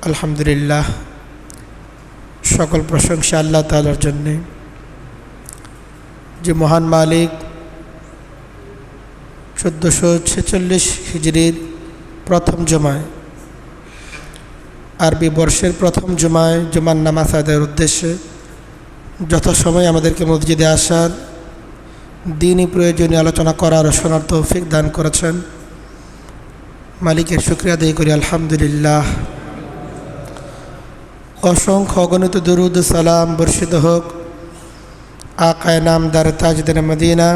আলহামদুলিল্লাহ, সকল প্রশংসা আল্লাহ তাআলার জন্যে, যে মহান মালিক 1446 হিজরির প্রথম জুমায়, আরবি বর্ষের প্রথম জুমায় জুমার নামাজ আদায়ের উদ্দেশ্যে যথাসময়ে আমাদেরকে মসজিদে আসার, দ্বীনি প্রয়োজনীয় আলোচনা করার ও শোনার তৌফিক দান করেছেন। মালিকের শুকরিয়া আদায় করি আলহামদুলিল্লাহ। অসংখ্য অগণিত দুরুদ সালাম বর্ষিত হোক আকায়ে নামদার তাজদার মদিনা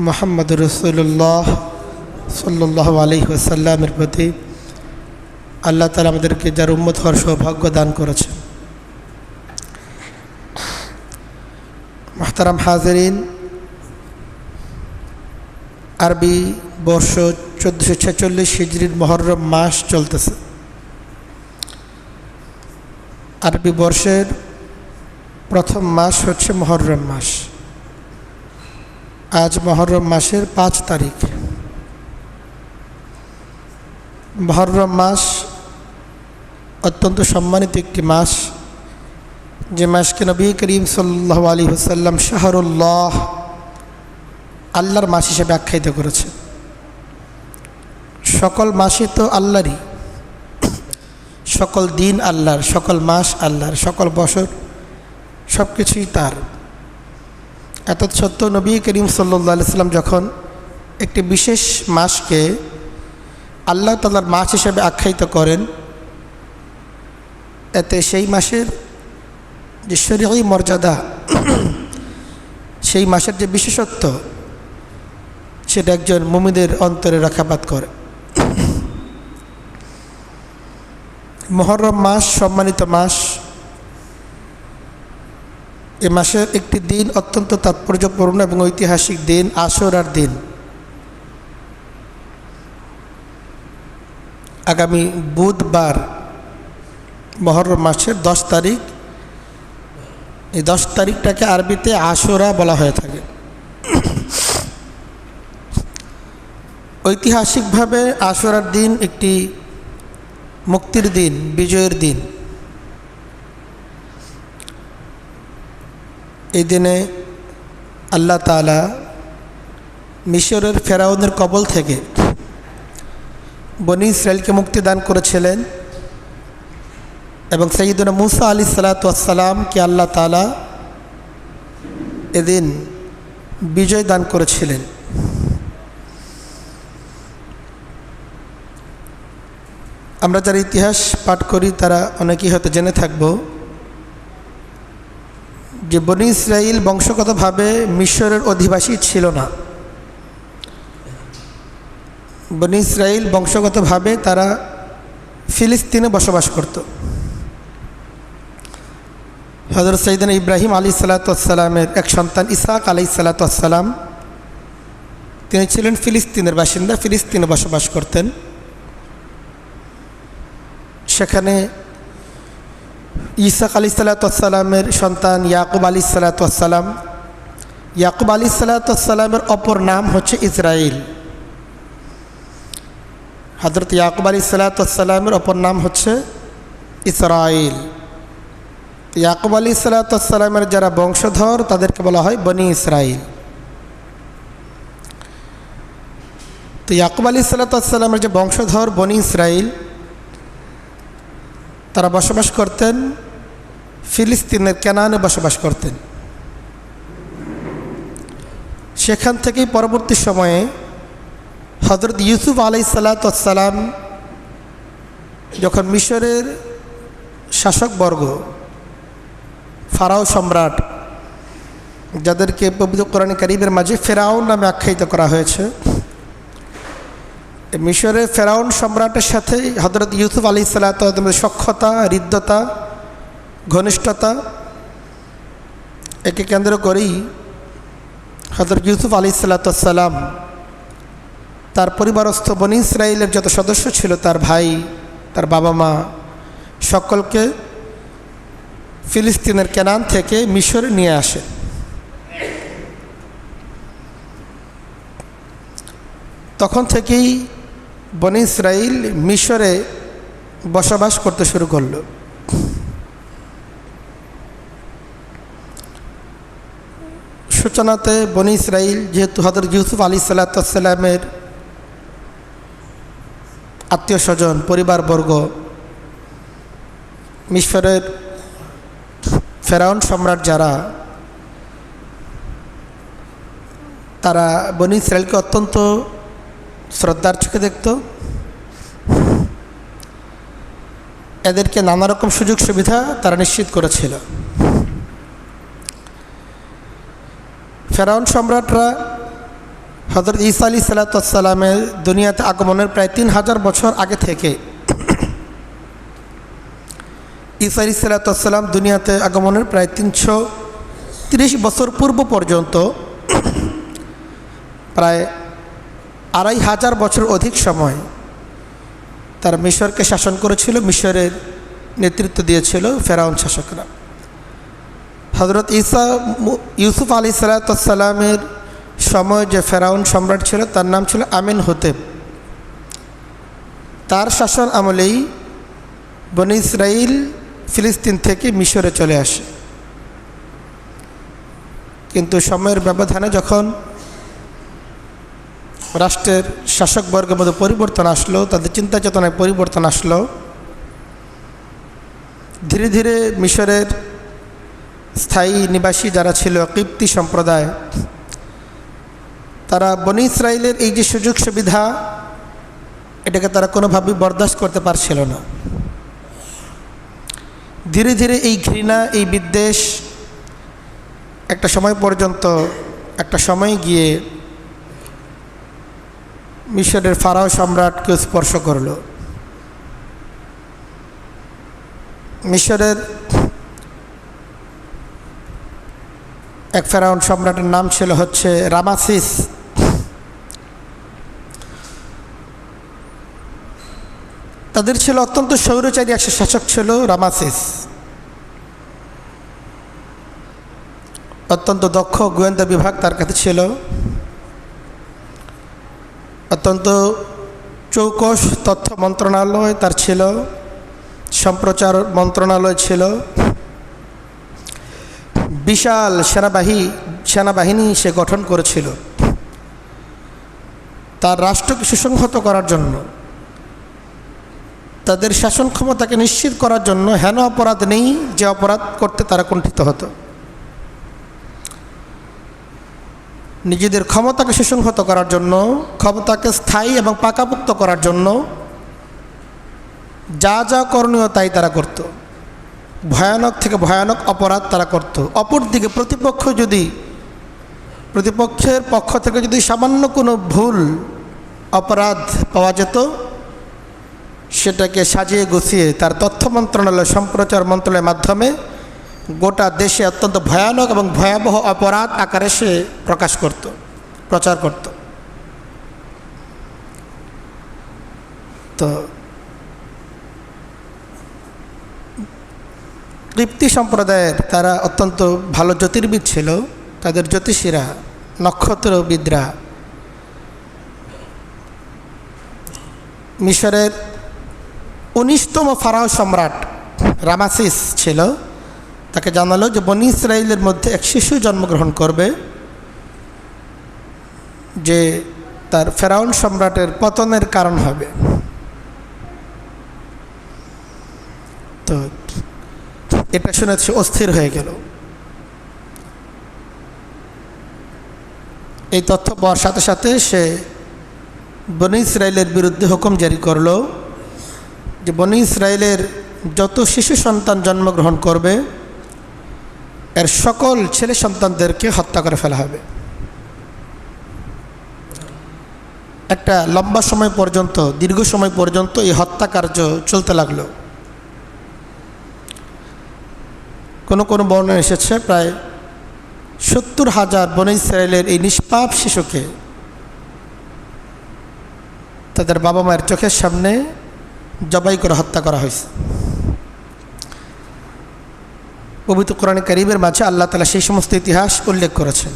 মুহাম্মদুর রাসূলুল্লাহ সাল্লাল্লাহু আলাইহি ওয়াসাল্লামের প্রতি। আল্লাহ তাআলা আমাদেরকে যার উম্মত হওয়ার সৌভাগ্য দান করেছেন। মুহতারাম হাজিরিন, আরবি বর্ষ 1446 হিজরির মুহররম মাস চলতেছে। আরবি বর্ষের প্রথম মাস হচ্ছে মুহররম মাস। আজ মুহররম মাসের 5 তারিখ। মুহররম মাস অত্যন্ত সম্মানিত একটি মাস, যে মাসকে নবী করিম সাল্লাল্লাহু আলাইহি ওয়াসাল্লাম শাহরুল্লাহ, আল্লাহর মাস হিসেবে আখ্যায়িত করেছে। সকল মাসই তো আল্লাহরই, সকল দিন আল্লাহর, সকল মাস আল্লাহর, সকল বছর সব কিছুই তার। এত সত্য নবী করিম সাল্লাল্লাহু আলাইহি ওয়াসাল্লাম যখন একটি বিশেষ মাসকে আল্লাহ তাআলার মাস হিসেবে আখ্যায়িত করেন, এতে সেই মাসের যে শরীয়ী মর্যাদা, সেই মাসের যে বিশেষত্ব, সেটা একজন মুমিনের অন্তরে রক্ষাপাত করে। মুহররম মাস সম্মানিত মাস। এ মাসের একটি দিন অত্যন্ত তাৎপর্যপূর্ণ এবং ঐতিহাসিক দিন, আশুরার দিন। আগামী বুধবার মুহররম মাসের 10 তারিখ। এই 10 তারিখটাকে আরবিতে আশুরা বলা হয়ে থাকে। ঐতিহাসিকভাবে আশুরার দিন একটি মুক্তির দিন, বিজয়ের দিন। এই দিনে আল্লাহ তাআলা মিশরের ফেরাউনের কবল থেকে বনী ইসরাইলকে মুক্তি দান করেছিলেন এবং সাইয়্যিদুনা মূসা আলাইহিস সালাতু ওয়াস সালামকে আল্লাহ তাআলা এদিন বিজয় দান করেছিলেন। আমরা যারা ইতিহাস পাঠ করি তারা অনেকেই হয়তো জেনে থাকব যে বনী ইসরাইল বংশগতভাবে মিশরের অধিবাসী ছিল না। বনী ইসরাইল বংশগতভাবে তারা ফিলিস্তিনে বসবাস করত। হযরত সাইয়্যিদনা ইব্রাহিম আলাইহিস সালাতু ওয়াস সালামের এক সন্তান ইসহাক আলাইহিস সালাতু ওয়াস সালাম, তিনি ছিলেন ফিলিস্তিনের বাসিন্দা, ফিলিস্তিনে বসবাস করতেন। সেখানে ইসহাক আলাইহিস সালাতু ওয়াস সালামের সন্তান ইয়াকুব আলাইহিস সালাতু ওয়াস সালাম, ইয়াকুব আলাইহিস সালাতু ওয়াস সালামের অপর নাম হচ্ছে ইসরাইল। হযরত ইয়াকুব আলাইহিস সালাতু ওয়াস সালামের অপর নাম হচ্ছে ইসরাইল। ইয়াকুব আলাইহিস সালাতু ওয়াস সালামের যারা বংশধর তাদেরকে বলা হয় বনী ইসরাইল। তো ইয়াকুব আলাইহিস সালাতু ওয়াস সালামের যে বংশধর বনী ইসরাইল, তারা বসবাস করতেন ফিলিস্তিনের কেনানে বসবাস করতেন। সেখান থেকেই পরবর্তী সময়ে হযরত ইউসুফ আলাইহিস সালাতু ওয়াস সালাম যখন মিশরের শাসকবর্গ, ফারাও সম্রাট, যাদেরকে পবিত্র কোরআন কারীমের মাঝে ফেরাউন নামে আখ্যায়িত করা হয়েছে, মিশরের ফেরাউন সম্রাটের সাথে হযরত ইউসুফ আলাইহিস সালাতু ওয়াস সালামের সখ্যতা, হৃদ্যতা, ঘনিষ্ঠতা, একে কেন্দ্র করেই হযরত ইউসুফ আলাইহিস সালাতু ওয়াস সালাম তার পরিবারস্থ বনী ইসরাইলের যত সদস্য ছিল, তার ভাই, তার বাবা মা, সকলকে ফিলিস্তিনের কেনান থেকে মিশরে নিয়ে আসে। তখন থেকেই বনী ইসরাইল মিশরে বসবাস করতে শুরু করল। সূচনাতে বনি ইসরাইল যেহেতু হযরত ইউসুফ আলাইহিসসালামের আত্মীয় স্বজন পরিবারবর্গ, মিশরের ফেরাউন সম্রাট যারা, তারা বনি ইসরাইলকে অত্যন্ত শ্রদ্ধার চোখে দেখত। এদেরকে নানা রকম সুযোগ সুবিধা তারা নিশ্চিত করেছিল। ফেরাউন সম্রাটরা হযরত ঈসা আলাইহিসসালামের দুনিয়াতে আগমনের প্রায় 3000 বছর আগে থেকে, ঈসা আলাইহিসসালাম দুনিয়াতে আগমনের প্রায় 330 বছর পূর্ব পর্যন্ত প্রায় 2500 বছর অধিক সময় তারা মিশরকে শাসন করেছিল। মিশরের নেতৃত্ব দিয়েছিল ফেরাউন শাসকরা। হযরত ইউসুফ আলাইহিসসালামের সময় যে ফেরাউন সম্রাট ছিল তার নাম ছিল আমিনহোতেপ। তার শাসন আমলেই বনি ইসরাইল ফিলিস্তিন থেকে মিশরে চলে আসে। কিন্তু সময়ের ব্যবধানে যখন রাষ্ট্রের শাসকবর্গের মধ্যে পরিবর্তন আসলো, তাদের চিন্তা চেতনায় পরিবর্তন আসলো, ধীরে ধীরে মিশরের স্থায়ী নিবাসী যারা ছিল কিপ্তি সম্প্রদায়, তারা বনি ইসরাইলের এই যে সুযোগ সুবিধা, এটাকে তারা কোনোভাবেই বরদাস্ত করতে পারছিল না। ধীরে ধীরে এই ঘৃণা, এই বিদ্বেষ একটা সময় গিয়ে মিশরের ফারাও সম্রাটকে স্পর্শ করল। মিশরের এক ফেরাউন সম্রাটের নাম ছিল রামাসিস। তাদের ছিল অত্যন্ত স্বৈরচারী এক শাসক ছিল রামাসিস। অত্যন্ত দক্ষ গোয়েন্দা বিভাগ তার কাছে ছিল, অত্যন্ত চৌকস তথ্য মন্ত্রণালয় তার ছিল, সম্প্রচার মন্ত্রণালয় ছিল, বিশাল সেনাবাহিনী সে গঠন করেছিল। তার রাষ্ট্রকে সুসংহত করার জন্য, তাদের শাসন ক্ষমতাকে নিশ্চিত করার জন্য হেন অপরাধ নেই যে অপরাধ করতে তারা কুণ্ঠিত হতো। নিজেদের ক্ষমতাকে সুসংহত করার জন্য, ক্ষমতাকে স্থায়ী এবং পাকাপোক্ত করার জন্য যা যা করণীয় তাই তারা করত। ভয়ানক থেকে ভয়ানক অপরাধ তারা করত। অপরদিকে প্রতিপক্ষের পক্ষ থেকে যদি সামান্য কোনো ভুল অপরাধ পাওয়া যেত, সেটাকে সাজিয়ে গুছিয়ে তার তথ্য মন্ত্রণালয়, সম্প্রচার মন্ত্রণালয়ের মাধ্যমে গোটা দেশে অত্যন্ত ভয়ানক এবং ভয়াবহ অপরাধ আকারে সে প্রচার করত। তো কিপ্তি সম্প্রদায়ের তারা অত্যন্ত ভালো জ্যোতির্বিদ ছিল। তাদের জ্যোতিষীরা, নক্ষত্রবিদরা মিশরের 19তম ফারাও সম্রাট রামাসিস ছিল, তাকে জানালো যে বনি ইসরাইলের মধ্যে এক শিশু জন্মগ্রহণ করবে, যে তার ফেরাউন সম্রাটের পতনের কারণ হবে। তো এটা শুনে সে অস্থির হয়ে গেল। এই তথ্য পাওয়ার সাথে সাথে সে বনি ইসরাইলের বিরুদ্ধে হুকুম জারি করল যে বনি ইসরাইলের যত শিশু সন্তান জন্মগ্রহণ করবে এর সকল ছেলে সন্তানদেরকে হত্যা করে ফেলা হবে। একটা লম্বা সময় পর্যন্ত, দীর্ঘ সময় পর্যন্ত এই হত্যা কার্য চলতে লাগলো। কোনো কোনো বর্ণনা এসেছে প্রায় 70,000 বনি ইসরাইলের এই নিষ্পাপ শিশুকে তাদের বাবা মায়ের চোখের সামনে জবাই করে হত্যা করা হয়েছে। পবিত্র কোরআনে কারীমের মাঝে আল্লাহ তাআলা সেই সমস্ত ইতিহাস উল্লেখ করেছেন।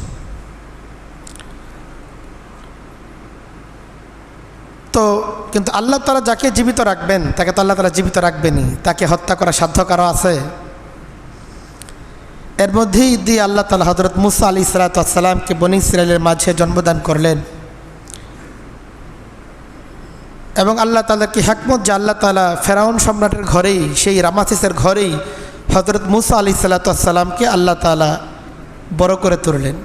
তো কিন্তু আল্লাহ তাআলা যাকে জীবিত রাখবেন তাকে তো আল্লাহ তাআলা জীবিত রাখবেনই, তাকে হত্যা করা সাধ্য কারো আছে? এর মধ্যেই দিয়ে আল্লাহ তাআলা হযরত মুসা আলাইহিস সালামকে বনী ইসরাইলের মাঝে জন্মদান করলেন। এবং আল্লাহ তাআলার কি হিকমত যে আল্লাহ তাআলা ফেরাউন সম্রাটের ঘরেই, সেই রামাসিসের ঘরেই হযরত মুসা আলাইহিস সালামকে আল্লাহ তাআলা বড় করে তুললেন।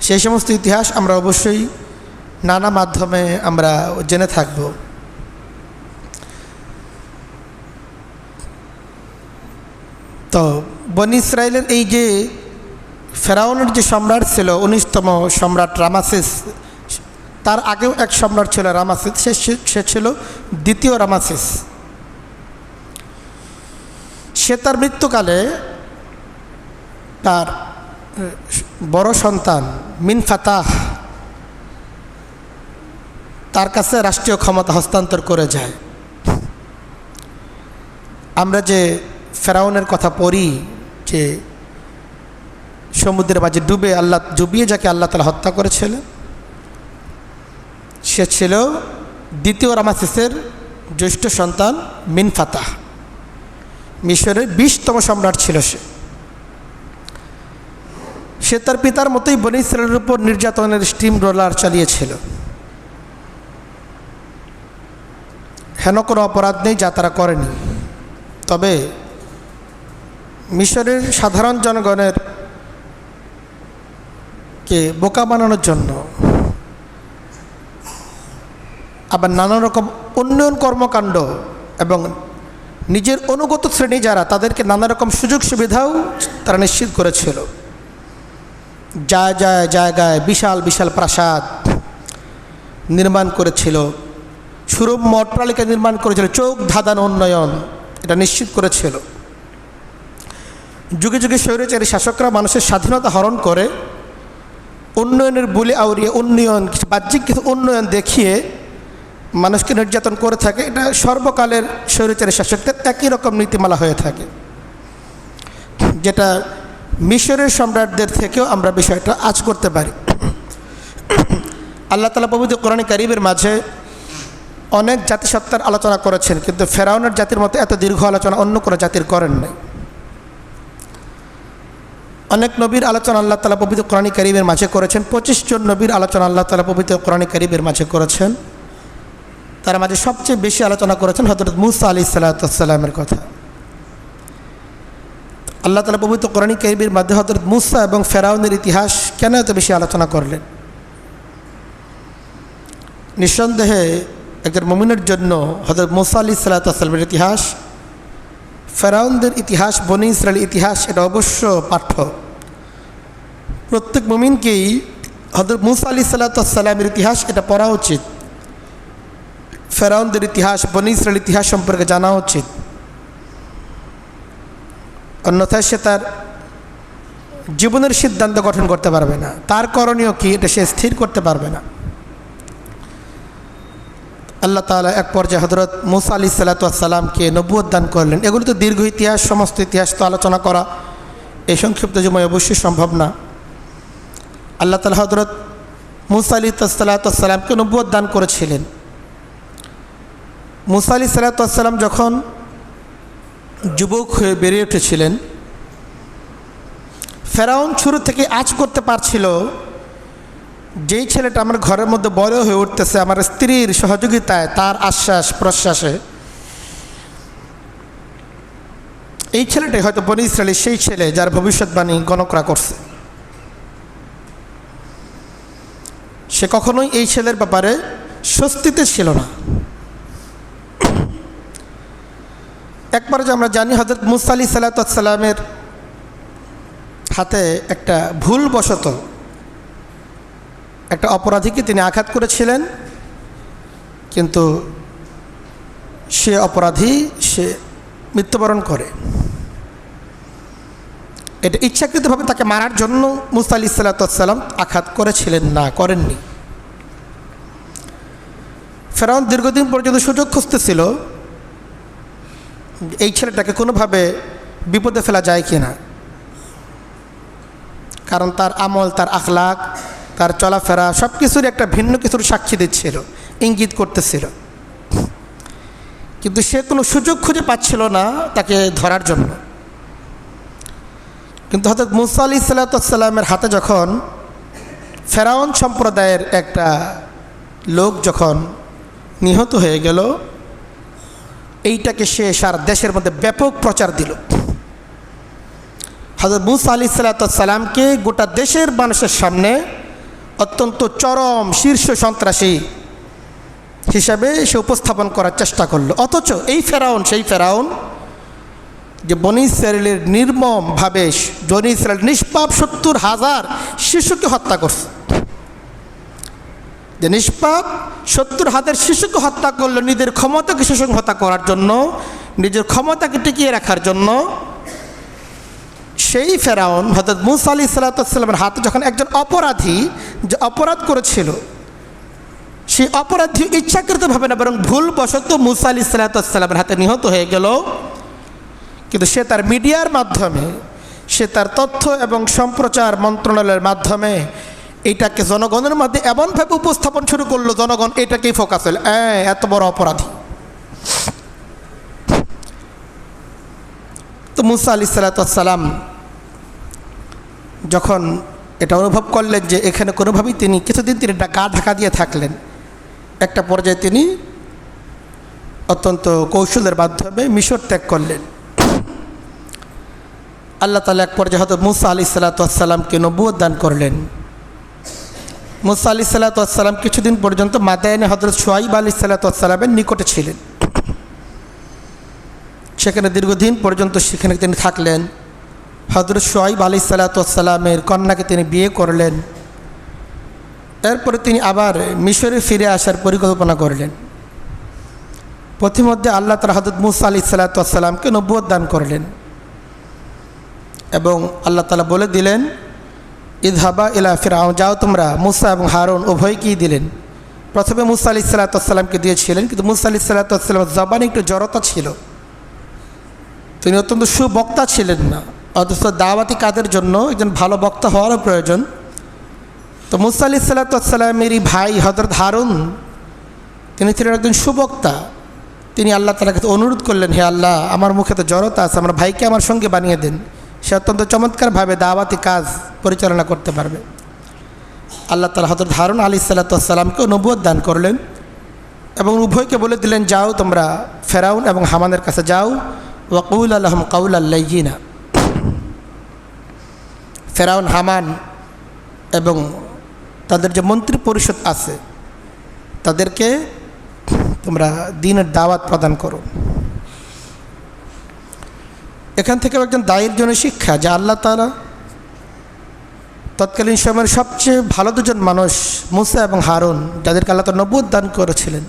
সেই সমস্ত ইতিহাস আমরা অবশ্যই নানা মাধ্যমে আমরা জেনে থাকব। তো বনী ইসরাইলের এই যে ফেরাউনের যে সম্রাট ছিল 19তম সম্রাট রামাসিস, তার আগেও এক সম্রাট ছিল রামাসিস, সে ছিল দ্বিতীয় রামাসিস। সে তার মৃত্যুকালে তার বড় সন্তান মিনফাতাহ তার কাছে রাষ্ট্রীয় ক্ষমতা হস্তান্তর করে যায়। আমরা যে ফেরাউনের কথা পড়ি যে সমুদ্রের মাঝে ডুবিয়ে যাকে আল্লাহ তাআলা হত্যা করেছিলেন, সে ছিল দ্বিতীয় রামাসিসের জ্যেষ্ঠ সন্তান মিনফাতাহ। মিশরের 20তম সম্রাট ছিল সে তার পিতার মতোই বনী ইসরাইলের উপর নির্যাতনের স্টিম রোলার চালিয়েছিল। হেন কোনো অপরাধ নেই যা তারা করেনি। তবে মিশরের সাধারণ জনগণের কে বোকা বানানোর জন্য আবার নানা রকম উন্নয়ন কর্মকাণ্ড এবং নিজের অনুগত শ্রেণী যারা, তাদেরকে নানা রকম সুযোগ সুবিধাও তারা নিশ্চিত করেছিল। জায়গায় বিশাল বিশাল প্রাসাদ নির্মাণ করেছিল, সুরম অট্টালিকা নির্মাণ করেছিল, চোখ ধাঁধানো উন্নয়ন এটা নিশ্চিত করেছিল। যুগে যুগে স্বৈরাচারী শাসকরা মানুষের স্বাধীনতা হরণ করে উন্নয়নের বলে আউড়িয়ে বাহ্যিক কিছু উন্নয়ন দেখিয়ে মানুষকে নির্যাতন করে থাকে। এটা সর্বকালের স্বৈরাচারী শাসকদের একই রকম নীতিমালা হয়ে থাকে, যেটা মিশরের সম্রাটদের থেকেও আমরা বিষয়টা আজ করতে পারি। আল্লাহ তাআলা পবিত্র কোরআনে কারীমের মাঝে অনেক জাতিসত্তার আলোচনা করেছেন, কিন্তু ফেরাউনের জাতির মতো এত দীর্ঘ আলোচনা অন্য কোনো জাতির করেন নাই। অনেক নবীর আলোচনা আল্লাহ তাআলা পবিত্র কোরআনে কারীমের মাঝে করেছেন। 25 জন নবীর আলোচনা আল্লাহ তাআলা পবিত্র কোরআনে কারীমের মাঝে করেছেন। তার মাঝে সবচেয়ে বেশি আলোচনা করেছেন হযরত মুসা আলাইহিস সালামের কথা। আল্লাহ তাআলা পবিত্র কোরআনে কারীমের মাঝে হযরত মুসা এবং ফেরাউনের ইতিহাস কেন এত বেশি আলোচনা করলেন? নিঃসন্দেহে একজন মুমিনের জন্য হযরত মুসা আলাইহিস সালামের ইতিহাস, ফেরাউনদের ইতিহাস, বনী ইসরায়েলের ইতিহাস এটা অবশ্য পাঠ্য। প্রত্যেক মুমিনকেই হযরত মুসা আলাইহিস সালামের ইতিহাস এটা পড়া উচিত। ফেরাউনদের ইতিহাস, বনী ইসরায়েলের ইতিহাস সম্পর্কে জানা উচিত। অন্যথায় সে তার জীবনের সিদ্ধান্ত গঠন করতে পারবে না, তার করণীয় কি এটা সে স্থির করতে পারবে না। আল্লাহ তাআলা এক পর্যায়ে হযরত মুসা আলাইহিস সালামকে নবুয়ত দান করলেন। এগুলো তো দীর্ঘ ইতিহাস, সমস্ত ইতিহাস তো আলোচনা করা এই সংক্ষিপ্ত সময় অবশ্যই সম্ভব না। আল্লাহ তাআলা হযরত মুসা আলাইহিস সালামকে নবুয়ত দান করেছিলেন। মুসা আলাইহিস সালাম যখন যুবক হয়ে বেড়ে উঠেছিলেন, ফেরাউন শুরু থেকে আঁচ করতে পারছিল যেই ছেলেটা আমার ঘরের মধ্যে বড় হয়ে উঠতেছে আমার স্ত্রীর সহযোগিতায়, তার আশ্বাস প্রশ্বাসে, এই ছেলেটাই হয়তো বনী ইসরায়েলের সেই ছেলে যার ভবিষ্যৎবাণী গণকরা করছে। সে কখনোই এই ছেলের ব্যাপারে স্বস্তিতে ছিল না। একবার যে আমরা জানি হযরত মুসা আলাইহিস সালামের হাতে একটা ভুলবশত একটা অপরাধীকে তিনি আঘাত করেছিলেন, কিন্তু সে অপরাধী সে মৃত্যুবরণ করে। এটা ইচ্ছাকৃতভাবে তাকে মারার জন্য মুসা আলাইহিস সালাম আঘাত করেননি। ফেরাউন দীর্ঘদিন পর্যন্ত সুযোগ খুঁজতেছিল এই ছেলেটাকে কোনোভাবে বিপদে ফেলা যায় কিনা, কারণ তার আমল, তার আখলাক, তার চলাফেরা সব কিছুর একটা ভিন্ন কিছুর সাক্ষী দিচ্ছিল। ইঙ্গিত করতেছিল, কিন্তু সে কোনো সুযোগ খুঁজে পাচ্ছিল না তাকে ধরার জন্য। কিন্তু হযরত মূসা আলাইহিসসালামের হাতে যখন ফেরাউন সম্প্রদায়ের একটা লোক যখন নিহত হয়ে গেল, এইটাকে সে সারা দেশের মধ্যে ব্যাপক প্রচার দিল। হযরত মূসা আলাইহিসসালামকে গোটা দেশের মানুষের সামনে অত্যন্ত চরম শীর্ষ সন্ত্রাসী হিসাবে সে উপস্থাপন করার চেষ্টা করলো। অথচ এই ফেরাউন সেই ফেরাউন যে বনী ইসরায়েলের নির্মমভাবে বনী ইসরায়েল নিষ্পাপ 70,000 শিশুকে হত্যা করছে, যে নিষ্পাপ 70,000 শিশুকে হত্যা করলো নিজের ক্ষমতাকে সুসংহত করার জন্য, নিজের ক্ষমতাকে টিকিয়ে রাখার জন্য। সেই ফেরাউন হযরত মূসা আলাইহিসসালামের হাতে যখন একজন অপরাধী যে অপরাধ করেছিল, সেই অপরাধী ইচ্ছাকৃতভাবে না বরং ভুলবশত মূসা আলাইহিসসালামের হাতে নিহত হয়ে গেল, কিন্তু সে তার মিডিয়ার মাধ্যমে, সে তার তথ্য এবং সম্প্রচার মন্ত্রণালয়ের মাধ্যমে এটাকে জনগণের মধ্যে এমনভাবে উপস্থাপন শুরু করলো, জনগণ এটাকেই ফোকাস হল, এত বড় অপরাধী। তো মূসা আলাইহিসসালাম যখন এটা অনুভব করলেন যে এখানে কোনোভাবেই তিনি কিছুদিন তিনি গা ঢাকা দিয়ে থাকলেন, একটা পর্যায়ে তিনি অত্যন্ত কৌশলের মাধ্যমে মিশর ত্যাগ করলেন। আল্লাহ তাআলা এক পর্যায়ে হযরত মূসা আলাইহিসসালামকে নবুয়ত দান করলেন। মূসা আলাইহিসসালাম কিছুদিন পর্যন্ত মাদায়েনে হযরত শুআয়ব আলাইহিসসালামের নিকটে ছিলেন, সেখানে দীর্ঘদিন পর্যন্ত সেখানে তিনি থাকলেন। হযরত শুআয়ব আলাইহিসসালামের কন্যাকে তিনি বিয়ে করলেন। এরপরে তিনি আবার মিশরে ফিরে আসার পরিকল্পনা করলেন। পথিমধ্যে আল্লাহ তাআলা হযরত মূসা আলাইহিসসালামকে নবুয়ত দান করলেন এবং আল্লাহ তাআলা বলে দিলেন, ইযহাবা ইলা ফিরআউন, যাও তোমরা। মূসা এবং হারুন উভয়কেই দিলেন। প্রথমে মূসা আলাইহিসসালামকে দিয়েছিলেন, কিন্তু মূসা আলাইহিসসালামের জবানে একটু জড়তা ছিল, তিনি অত্যন্ত সুবক্তা ছিলেন না, অথচ দাওয়াতি কাজের জন্য একজন ভালো বক্তা হওয়ারও প্রয়োজন। তো মূসা আলাইহিসসালামেরই ভাই হযরত হারুন, তিনি ছিলেন একজন সুবক্তা। তিনি আল্লাহ তাআলার কাছে অনুরোধ করলেন, হে আল্লাহ, আমার মুখে তো জড়তা আছে, আমার ভাইকে আমার সঙ্গে বানিয়ে দেন, সে অত্যন্ত চমৎকারভাবে দাওয়াতি কাজ পরিচালনা করতে পারবে। আল্লাহ তাআলা হযরত হারুন আলাইহিসসালামকে নবুয়ত দান করলেন এবং উভয়কে বলে দিলেন, যাও তোমরা ফেরাউন এবং হামানের কাছে যাও, ওয়াকুল লাহুম কাওলান লাইয়িনা। ফেরাউন, হামান এবং তাদের যে মন্ত্রী পরিষদ আছে তাদেরকে তোমরা দ্বীনের দাওয়াত প্রদান করো। এখান থেকে একজন দায়ীর জন্য শিক্ষা যে আল্লাহ তাআলা তৎকালীন সময়ের সবচেয়ে ভালো দুজন মানুষ মূসা এবং হারুন, যাদেরকে আল্লাহ তাআলা নবুয়ত দান করেছিলেন,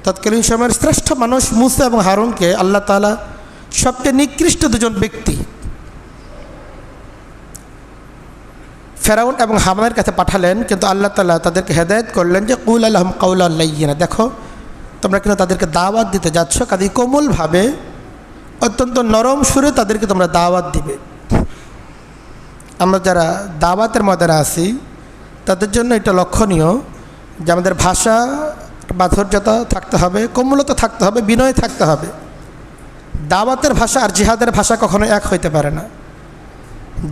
তৎকালীন সময়ের শ্রেষ্ঠ মানুষ মূসা এবং হারুনকে আল্লাহ তাআলা সবচেয়ে নিকৃষ্ট দুজন ব্যক্তি ফেরাউন এবং হামানের কাছে পাঠালেন। কিন্তু আল্লাহ তাআলা তাদেরকে হেদায়েত করলেন যে কুল লাহুম কাওলান লাইয়িনা, দেখো তোমরা কিন্তু তাদেরকে দাওয়াত দিতে যাচ্ছ, কাজেই কোমলভাবে অত্যন্ত নরম সুরে তাদেরকে তোমরা দাওয়াত দিবে। আমরা যারা দাওয়াতের ময়দানে আছি তাদের জন্য এটা লক্ষণীয় যে আমাদের ভাষা মাধুর্যতা থাকতে হবে, কোমলতা থাকতে হবে, বিনয় থাকতে হবে। দাওয়াতের ভাষা আর জিহাদের ভাষা কখনো এক হইতে পারে না।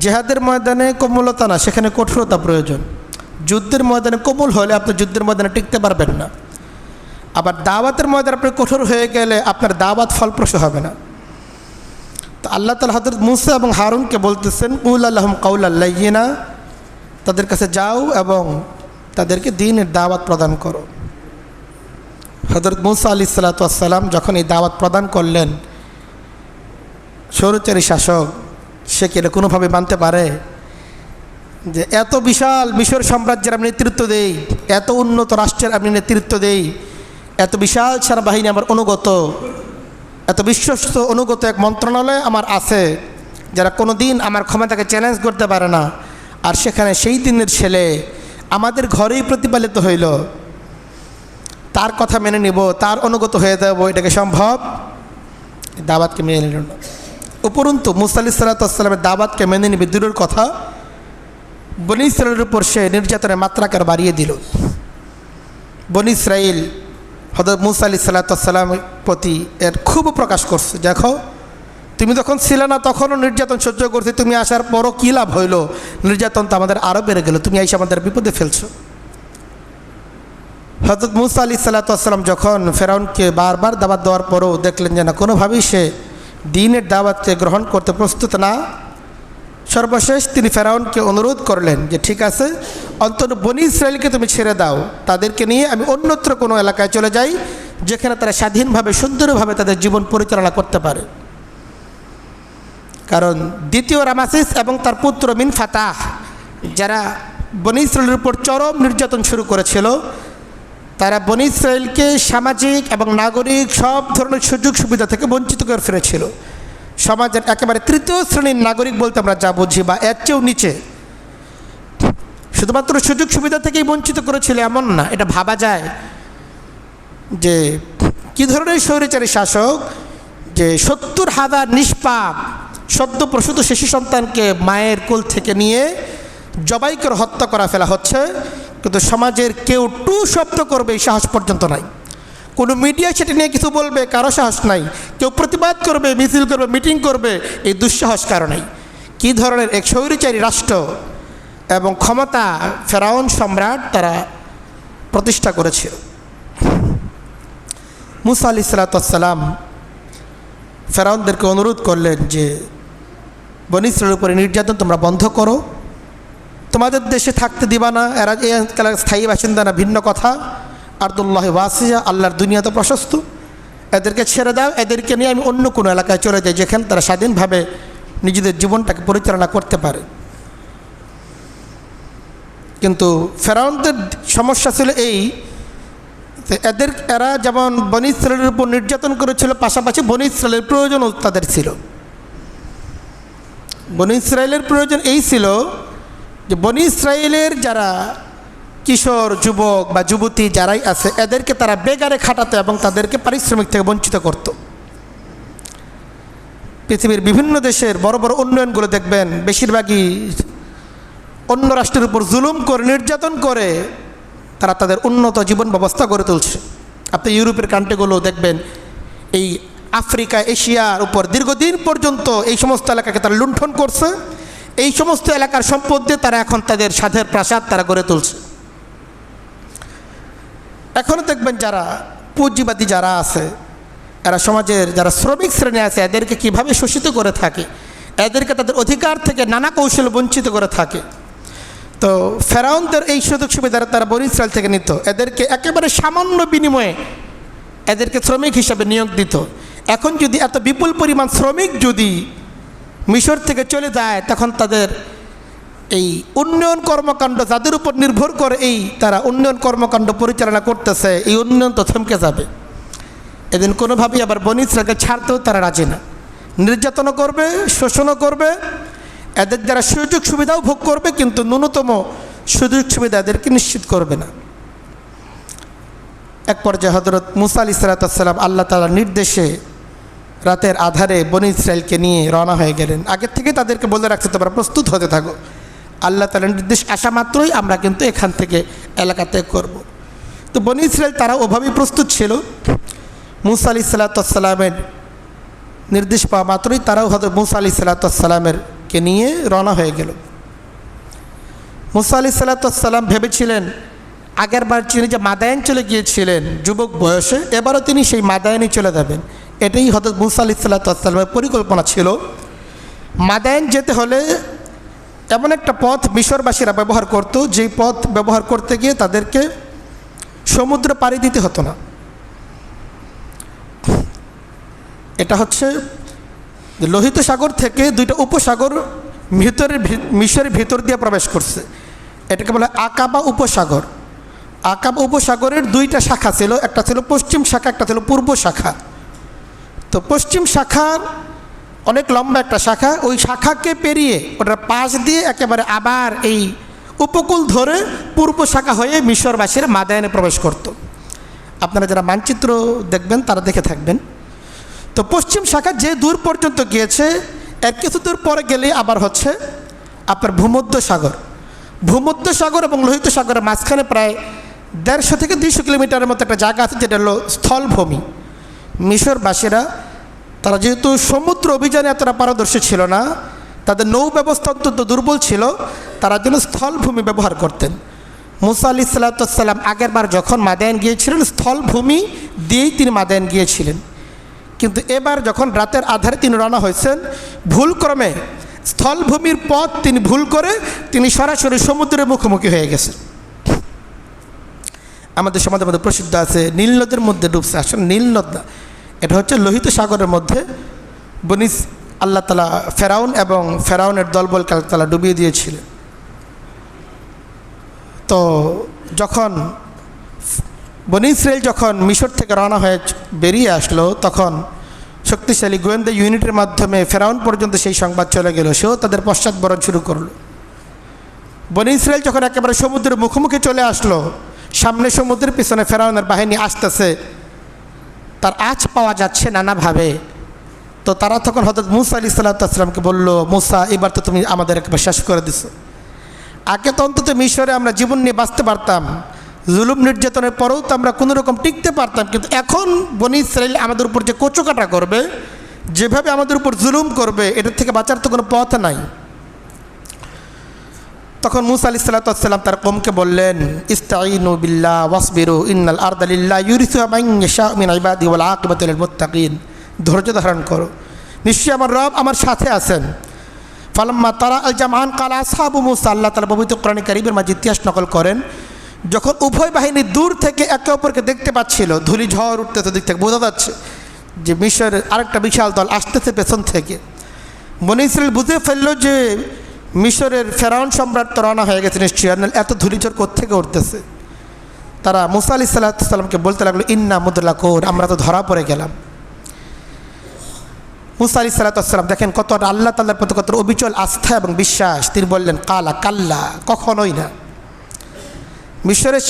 জিহাদের ময়দানে কোমলতা না, সেখানে কঠোরতা প্রয়োজন। যুদ্ধের ময়দানে কোমল হলে আপনি যুদ্ধের ময়দানে টিকতে পারবেন না। আবার দাওয়াতের ময়দানে আপনি কঠোর হয়ে গেলে আপনার দাওয়াত ফলপ্রসূ হবে না। তো আল্লাহ তাআলা হযরত মূসা এবং হারুনকে বলতেছেন, কুল লাহুম কাওলান লাইয়িনা, তাদের কাছে যাও এবং তাদেরকে দ্বীনের দাওয়াত প্রদান করো। হযরত মূসা আলাইহিসসালাম যখন এই দাওয়াত প্রদান করলেন, স্বৈরাচারী শাসক সে কি কোনোভাবে মানতে পারে যে এত বিশাল মিশর সাম্রাজ্যের আমি নেতৃত্ব দেই, এত উন্নত রাষ্ট্রের আমি নেতৃত্ব দেই, এত বিশাল সেনাবাহিনী আমার অনুগত, এত বিশ্বস্ত অনুগত এক মন্ত্রণালয় আমার আছে যারা কোনো দিন আমার ক্ষমতাকে চ্যালেঞ্জ করতে পারে না, আর সেখানে সেই দিনের ছেলে আমাদের ঘরেই প্রতিপালিত হইল, তার কথা মেনে নিব, তার অনুগত হয়ে যাব, এটাকে সম্ভব? দাওয়াতকে মেনে নিল না। উপরন্তু মূসা আলাইহিসসালামের দাওয়াতকে মেনে নিবে দূরের কথা, বনী ইসরায়েলের উপর সে নির্যাতনের মাত্রাকে বাড়িয়ে দিল। বনি ইসরাইল হযরত মূসা আলাইহিস সালামের প্রতি এর খুব প্রকাশ করছে, দেখো তুমি যখন ছিলে না তখনও নির্যাতন সহ্য করতে, তুমি আসার পরও কী লাভ হইল, নির্যাতন তো আমাদের আরও বেড়ে গেল, তুমি এসে আমাদের বিপদে ফেলছো। হযরত মূসা আলাইহিস সালাম যখন ফেরাউনকে বারবার দাওয়াত দেওয়ার পরও দেখলেন যে না, কোনোভাবেই সে দ্বীনের দাওয়াতকে গ্রহণ করতে প্রস্তুত না, সর্বশেষ তিনি ফেরাউনকে অনুরোধ করলেন যে ঠিক আছে, অন্তত বনি ইসরায়েলকে তুমি ছেড়ে দাও, তাদেরকে নিয়ে আমি অন্যত্র কোনো এলাকায় চলে যাই যেখানে তারা স্বাধীনভাবে সুন্দরভাবে তাদের জীবন পরিচালনা করতে পারে। কারণ দ্বিতীয় রামাসিস এবং তার পুত্র মিন ফাতাহ যারা বনি ইসরায়েলের উপর চরম নির্যাতন শুরু করেছিল, তারা বনি ইসরায়েলকে সামাজিক এবং নাগরিক সব ধরনের সুযোগ সুবিধা থেকে বঞ্চিত করে ফেলেছিল। সমাজের একেবারে তৃতীয় শ্রেণীর নাগরিক বলতে আমরা যা বুঝি বা এর চেয়েও নিচে, শুধুমাত্র সুযোগ সুবিধা থেকেই বঞ্চিত করেছিল এমন না, এটা ভাবা যায় যে কী ধরনের স্বৈরাচারী শাসক যে 70,000 নিষ্পাপ সদ্য প্রসূত শিশু সন্তানকে মায়ের কোল থেকে নিয়ে জবাই করে হত্যা করা ফেলা হচ্ছে, কিন্তু সমাজের কেউ টু শব্দ করবে এই সাহস পর্যন্ত নাই। কোনো মিডিয়া সেটা নিয়ে কিছু বলবে কারো সাহস নাই, কেউ প্রতিবাদ করবে, মিছিল করবে, মিটিং করবে, এই দুঃসাহস কারণেই। কী ধরনের এক স্বৈরাচারী রাষ্ট্র এবং ক্ষমতা ফেরাউন সম্রাট তারা প্রতিষ্ঠা করেছিল। মূসা আলাইহিস সালাম ফেরাউনদেরকে অনুরোধ করলেন যে বনি ইসরায়েলের উপরে নির্যাতন তোমরা বন্ধ করো, তোমাদের দেশে থাকতে দিবা না, এরা এই এলাকার স্থায়ী বাসিন্দা না ভিন্ন কথা, আরদুল্লাহি ওয়াসিয়া, আল্লাহর দুনিয়া তো প্রশস্ত, এদেরকে ছেড়ে দাও, এদেরকে নিয়ে আমি অন্য কোনো এলাকায় চলে যাই যেখানে তারা স্বাধীনভাবে নিজেদের জীবনটাকে পরিচালনা করতে পারে। কিন্তু ফেরাউনদের সমস্যা ছিল এই, এরা যেমন বনি ইসরায়েলের উপর নির্যাতন করেছিল, পাশাপাশি বনি ইসরায়েলের প্রয়োজনও তাদের ছিল। বনি ইসরায়েলের প্রয়োজন এই ছিল যে বনি ইসরায়েলের যারা কিশোর যুবক বা যুবতী যারাই আছে এদেরকে তারা বেগারে খাটাতো এবং তাদেরকে পারিশ্রমিক থেকে বঞ্চিত করত। পৃথিবীর বিভিন্ন দেশের বড় বড় উন্নয়নগুলো দেখবেন বেশিরভাগই অন্য রাষ্ট্রের উপর জুলুম করে নির্যাতন করে তারা তাদের উন্নত জীবন ব্যবস্থা গড়ে তুলছে। আপনি ইউরোপের কান্ট্রিগুলো দেখবেন এই আফ্রিকা এশিয়ার উপর দীর্ঘদিন পর্যন্ত এই সমস্ত এলাকাকে তারা লুণ্ঠন করছে, এই সমস্ত এলাকার সম্পদ দিয়ে তারা এখন তাদের সাধের প্রাসাদ তারা গড়ে তুলছে। এখনও দেখবেন যারা পুঁজিবাদী যারা আছে, এরা সমাজের যারা শ্রমিক শ্রেণী আছে এদেরকে কিভাবে শোষিত করে থাকে, এদেরকে তাদের অধিকার থেকে নানা কৌশল বঞ্চিত করে থাকে। তো ফেরাউনদের এই সুযোগ সুবিধা তারা বনি ইসরায়েল থেকে নিত, এদেরকে একেবারে সামান্য বিনিময়ে এদেরকে শ্রমিক হিসাবে নিয়োগ দিত। এখন যদি এত বিপুল পরিমাণ শ্রমিক যদি মিশর থেকে চলে যায়, তখন তাদের এই উন্নয়ন কর্মকাণ্ড যাদের উপর নির্ভর করে এই তারা উন্নয়ন কর্মকাণ্ড পরিচালনা করতেছে, এই উন্নয়ন তো থমকে যাবে। এদিন কোনোভাবেই আবার বনি ইসরায়েলকে ছাড়তেও তারা রাজি না, নির্যাতনও করবে, শোষণও করবে, এদের যারা সুযোগ সুবিধাও ভোগ করবে, কিন্তু ন্যূনতম সুযোগ সুবিধা এদেরকে নিশ্চিত করবে না। এক পর্যায়ে হযরত মূসা আলাইহিস সালাম আল্লাহ তাআলার নির্দেশে রাতের আধারে বনি ইসরায়েলকে নিয়ে রওনা হয়ে গেলেন। আগের থেকে তাদেরকে বলে রাখছে তোমরা প্রস্তুত হতে থাকো, আল্লাহ তাআলার নির্দেশ আসা মাত্রই আমরা কিন্তু এখান থেকে এলাকা ত্যাগ করব। তো বনি ইসরায়েল তারা ওভাবেই প্রস্তুত ছিল। মূসা আলাইহিস সালামের নির্দেশ পাওয়া মাত্রই তারাও হযরত মূসা আলাইহিস সালামেরকে নিয়ে রওনা হয়ে গেল। মূসা আলাইহিস সালাম ভেবেছিলেন আগেরবার তিনি যে মাদায়েন চলে গিয়েছিলেন যুবক বয়সে, এবারও তিনি সেই মাদায়েনই চলে যাবেন। এটাই হযরত মূসা আলাইহিস সালামের পরিকল্পনা ছিল। মাদায়েন যেতে হলে এমন একটা পথ মিশরবাসীরা ব্যবহার করত, যেই পথ ব্যবহার করতে গিয়ে তাদেরকে সমুদ্র পাড়ি দিতে হতো না। এটা হচ্ছে লোহিত সাগর থেকে দুইটা উপসাগর মিশরের ভিতর দিয়ে প্রবেশ করছে, এটাকে বলে আকাবা উপসাগর। আকাবা উপসাগরের দুইটা শাখা ছিল, একটা ছিল পশ্চিম শাখা, একটা ছিল পূর্ব শাখা। তো পশ্চিম শাখার অনেক লম্বা একটা শাখা, ওই শাখাকে পেরিয়ে ওটার পাশ দিয়ে একেবারে আবার এই উপকূল ধরে পূর্ব শাখা হয়ে মিশরবাসীর মাদায়েনে প্রবেশ করত। আপনারা যারা মানচিত্র দেখবেন তারা দেখে থাকবেন। তো পশ্চিম শাখা যে দূর পর্যন্ত গিয়েছে, এর কিছু দূর পরে গেলে আবার হচ্ছে আপনার ভূমধ্য সাগর। ভূমধ্য সাগর এবং লোহিত সাগরের মাঝখানে প্রায় 150 থেকে 200 কিলোমিটারের মতো একটা জায়গা আছে, যেটা হলো স্থলভূমি। মিশরবাসীরা তারা যেহেতু সমুদ্র অভিযানে এতটা পারদর্শী ছিল না, তাদের নৌ ব্যবস্থা অত্যন্ত দুর্বল ছিল, তারা যেন স্থলভূমি ব্যবহার করতেন। মুসা আলাইহিস সালাম আগের বার যখন মাদায়েন গিয়েছিলেন, স্থলভূমি দিয়েই তিনি মাদায়েন গিয়েছিলেন। কিন্তু এবার যখন রাতের আধারে তিনি রওনা হয়েছেন, ভুলক্রমে স্থলভূমির পথ তিনি ভুল করে তিনি সরাসরি সমুদ্রের মুখোমুখি হয়ে গেছেন। আমাদের সমাজের মধ্যে প্রসিদ্ধ আছে নীল নদের মধ্যে ডুবছে। আসলে নীল নদ না, এটা হচ্ছে লোহিত সাগরের মধ্যে আল্লাহ তাআলা ফেরাউন এবং ফেরাউনের দলবলকে আল্লাহ তাআলা ডুবিয়ে দিয়েছিলেন। তো যখন বনী ইসরাইল যখন মিশর থেকে রওনা হয়ে বেরিয়ে আসলো, তখন শক্তিশালী গোয়েন্দা ইউনিটের মাধ্যমে ফেরাউন পর্যন্ত সেই সংবাদ চলে গেল, সেও তাদের পশ্চাৎবরণ শুরু করলো। বনী ইসরাইল যখন একেবারে সমুদ্রের মুখোমুখি চলে আসলো, সামনে সমুদ্রের পিছনে ফেরাউনের বাহিনী আসতেছে, তার আঁচ পাওয়া যাচ্ছে নানাভাবে। তো তারা তখন হযরত মুসা আলাইহিস সালামকে বলল, মুসা, এবার তো তুমি আমাদের একবার শেষ করে দিছো। আগে তো অন্তত মিশরে আমরা জীবন নিয়ে বাঁচতে পারতাম, জুলুম নির্যাতনের পরেও তো আমরা কোনো রকম টিকতে পারতাম, কিন্তু এখন বনী ইসরাইল আমাদের উপর যে কোচকাটা করবে, যেভাবে আমাদের উপর জুলুম করবে, এটার থেকে বাঁচার তো কোনো পথ নাই। তখন মুসা আলাইহিস সালাম তার কওমকে বললেন, ইস্তাঈনু বিল্লাহ ওয়াসবিরু ইন্নাল আরদা লিল্লাহি ইউরিসুহা মান ইয়াশা মিন ইবাদিহি ওয়াল আকিবাতু লিল মুত্তাকিন। ধৈর্য ধারণ করো, নিশ্চয়ই আমার রব আমার সাথে আছেন। ফালাম্মা তারা আল জামান কালা আসহাবু মুসা, আল্লাহ তাআলা পবিত্র কোরআনে কারীমের মাঝে ইতিহাস নকল করেন, যখন উভয় বাহিনী দূর থেকে একে অপরকে দেখতে পাচ্ছিল, ধূলি ঝড় উঠতেছে, দিক থেকে বোঝা যাচ্ছে যে মিশরের আরেকটা বিশাল দল আসতেছে পেছন থেকে। বনী ইসরাইল বুঝে ফেললো যে মিশরের ফেরাউন সম্রাট তো রওনা হয়ে গেছে নিশ্চয়ই, এত ধূলিঝড় কোত্থেকে উঠতেছে। তারা মুসা আলাইহিস সালামকে বলতে লাগলো, ইন্না মুদরাকুন, আমরা তো ধরা পড়ে গেলাম। মুসা আলাইহিস সালাম দেখেন কত আল্লাহ তাআলার প্রতি কত অবিচল আস্থা এবং বিশ্বাস। তিনি বললেন, কালা কাল্লা, কখনোই না। মিশরের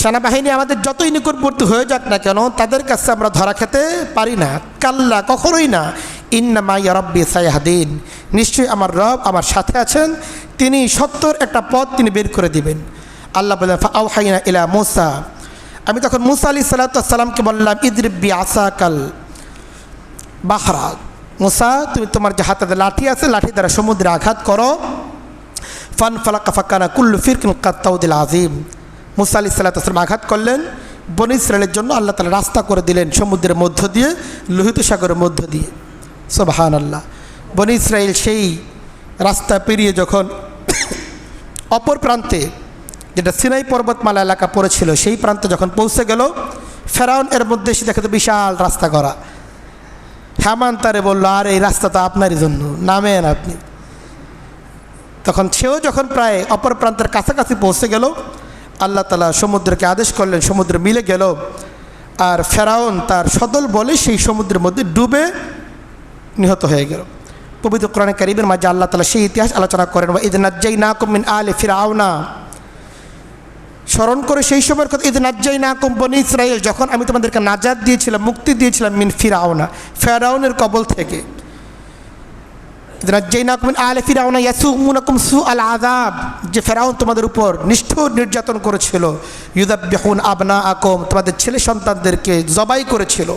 সেনাবাহিনী আমাদের যতই নিকটবর্তী হয়ে যাক না কেন, তাদের কাছে আমরা ধরা খেতে পারি না। কাল্লা, কখনোই না। ইন্না মাইয়া রব্বি সায়াহদিন, নিশ্চয়ই আমার রব আমার সাথে আছেন, তিনি সত্যর একটা পথ তিনি বের করে দিবেন। আল্লাহ বললেন, ফাআওহাইনা ইলা মুসা, আমি তখন মুসা আলাইহিস সালামকে বললাম, ইদরিব বিআসাকাল বাহরা, মুসা তুমি তোমার যে হাতে লাঠি আছে, লাঠি দ্বারা সমুদ্রে আঘাত করো। ফানফালাকা ফাকানা কুল্লু ফিরকিন কাত্তাউদিল আযীম। মুসা আলাইহিস সালাম আঘাত করলেন, বনী ইসরাইলের জন্য আল্লাহ তাআলা রাস্তা করে দিলেন সমুদ্রের মধ্য দিয়ে, লোহিত সাগরের মধ্য দিয়ে। সুবহানাল্লাহ। বনী ইসরাইল সেই রাস্তা পেরিয়ে যখন অপর প্রান্তে, যেটা সিনাই পর্বতমালা এলাকা পড়েছিল, সেই প্রান্তে যখন পৌঁছে গেল, ফেরাউন এর মধ্যে এসে দেখে তো বিশাল রাস্তা করা। হামান তারে বলল, আর এই রাস্তা তো আপনারই জন্য, নামেন আপনি। তখন সেও যখন প্রায় অপর প্রান্তের কাছাকাছি পৌঁছে গেল, আল্লাহ তাআলা সমুদ্রকে আদেশ করলেন, সমুদ্র মিলে গেল, আর ফেরাউন তার সদল বলে সেই সমুদ্রের মধ্যে ডুবে নিহত হয়ে গেল। পবিত্র কোরআনে কারীমের মাঝে আল্লাহ তাআলা সেই ইতিহাস আলোচনা করেন, ওয়া ইয নাজ্জাইনাকুম মিন আলি ফিরআউনা, স্মরণ করে সেই সময়ের কথা, ইয নাজ্জাইনাকুম বনী ইসরাইল, যখন আমি তোমাদেরকে নাজাত দিয়েছিলাম, মুক্তি দিয়েছিলাম, মিন ফিরআউনা, ফেরাউনের কবল থেকে। ইয নাজ্জাইনাকুম মিন আলি ফিরআউনা ইয়াসুমুনাকুম সুআল আযাব, যে ফেরাউন তোমাদের উপর নিষ্ঠুর নির্যাতন করেছিল। ইউযাব্বিহুন আবনাআকুম, তোমাদের ছেলে সন্তানদেরকে জবাই করেছিল।